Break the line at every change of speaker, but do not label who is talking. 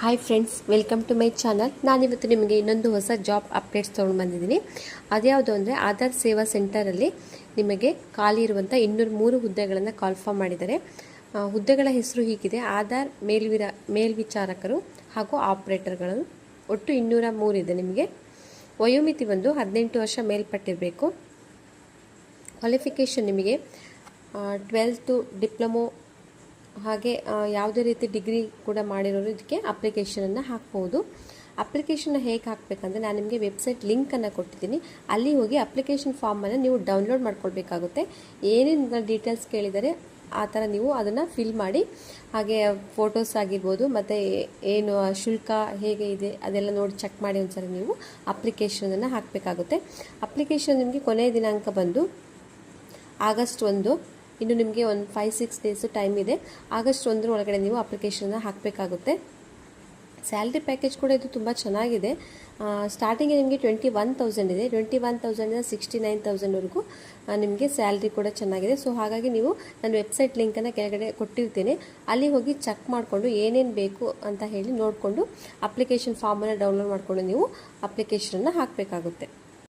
Hi friends, welcome to my channel. ನಾನಿವತ್ತು ನಿಮಗೆ ಇನ್ನೊಂದು ಹೊಸ ಜಾಬ್ ಅಪ್ಡೇಟ್ಸ್ ತೊಗೊಂಡು ಬಂದಿದ್ದೀನಿ. ಅದ್ಯಾವುದು ಅಂದರೆ ಆಧಾರ್ ಸೇವಾ ಸೆಂಟರಲ್ಲಿ ನಿಮಗೆ ಖಾಲಿ ಇರುವಂಥ 203 ಹುದ್ದೆಗಳನ್ನು ಕಾಲ್ಫಾರ್ಮ್ ಮಾಡಿದ್ದಾರೆ. ಹುದ್ದೆಗಳ ಹೆಸರು ಹೀಗಿದೆ: ಆಧಾರ್ ಮೇಲ್ವಿಚಾರಕರು ಹಾಗೂ ಆಪರೇಟರ್ಗಳು. ಒಟ್ಟು 203 ಇದೆ. ನಿಮಗೆ ವಯೋಮಿತಿ ಬಂದು 18 ವರ್ಷ ಮೇಲ್ಪಟ್ಟಿರಬೇಕು. ಕ್ವಾಲಿಫಿಕೇಷನ್ ನಿಮಗೆ 12th ಡಿಪ್ಲೊಮೊ ಹಾಗೆ ಯಾವುದೇ ರೀತಿ ಡಿಗ್ರಿ ಕೂಡ ಮಾಡಿರೋರು ಇದಕ್ಕೆ ಅಪ್ಲಿಕೇಶನನ್ನು ಹಾಕ್ಬೋದು. ಅಪ್ಲಿಕೇಶನ್ನ ಹೇಗೆ ಹಾಕಬೇಕಂದ್ರೆ ನಾನು ನಿಮಗೆ ವೆಬ್ಸೈಟ್ ಲಿಂಕನ್ನು ಕೊಟ್ಟಿದ್ದೀನಿ. ಅಲ್ಲಿ ಹೋಗಿ ಅಪ್ಲಿಕೇಶನ್ ಫಾರ್ಮನ್ನು ನೀವು ಡೌನ್ಲೋಡ್ ಮಾಡ್ಕೊಳ್ಬೇಕಾಗುತ್ತೆ. ಏನೇನು ಡೀಟೇಲ್ಸ್ ಕೇಳಿದರೆ ಆ ಥರ ನೀವು ಅದನ್ನು ಫಿಲ್ ಮಾಡಿ, ಹಾಗೆ ಫೋಟೋಸ್ ಆಗಿರ್ಬೋದು ಮತ್ತು ಏನು ಶುಲ್ಕ ಹೇಗೆ ಇದೆ ಅದೆಲ್ಲ ನೋಡಿ ಚೆಕ್ ಮಾಡಿ ಒಂದ್ಸರಿ ನೀವು ಅಪ್ಲಿಕೇಶನನ್ನು ಹಾಕಬೇಕಾಗುತ್ತೆ. ಅಪ್ಲಿಕೇಶನ್ ನಿಮಗೆ ಕೊನೆಯ ದಿನಾಂಕ ಬಂದು ಆಗಸ್ಟ್ 1. ಇನ್ನು ನಿಮಗೆ ಒಂದು 5-6 ಡೇಸು ಟೈಮ್ ಇದೆ. ಆಗಸ್ಟ್ 1 ಒಳಗಡೆ ನೀವು ಅಪ್ಲಿಕೇಶನ್ನ ಹಾಕಬೇಕಾಗುತ್ತೆ. ಸ್ಯಾಲ್ರಿ ಪ್ಯಾಕೇಜ್ ಕೂಡ ಇದು ತುಂಬ ಚೆನ್ನಾಗಿದೆ. ಸ್ಟಾರ್ಟಿಂಗ್ ನಿಮಗೆ 21,000 ಇದೆ. 21,000 69,000ವರೆಗೂ ನಿಮಗೆ ಸ್ಯಾಲ್ರಿ ಕೂಡ ಚೆನ್ನಾಗಿದೆ. ಸೊ ಹಾಗಾಗಿ ನೀವು ನಾನು ವೆಬ್ಸೈಟ್ ಲಿಂಕನ್ನು ಕೆಳಗಡೆ ಕೊಟ್ಟಿರ್ತೀನಿ. ಅಲ್ಲಿ ಹೋಗಿ ಚೆಕ್ ಮಾಡಿಕೊಂಡು ಏನೇನು ಬೇಕು ಅಂತ ಹೇಳಿ ನೋಡಿಕೊಂಡು ಅಪ್ಲಿಕೇಶನ್ ಫಾರ್ಮನ್ನು ಡೌನ್ಲೋಡ್ ಮಾಡಿಕೊಂಡು ನೀವು ಅಪ್ಲಿಕೇಶನನ್ನು ಹಾಕಬೇಕಾಗುತ್ತೆ.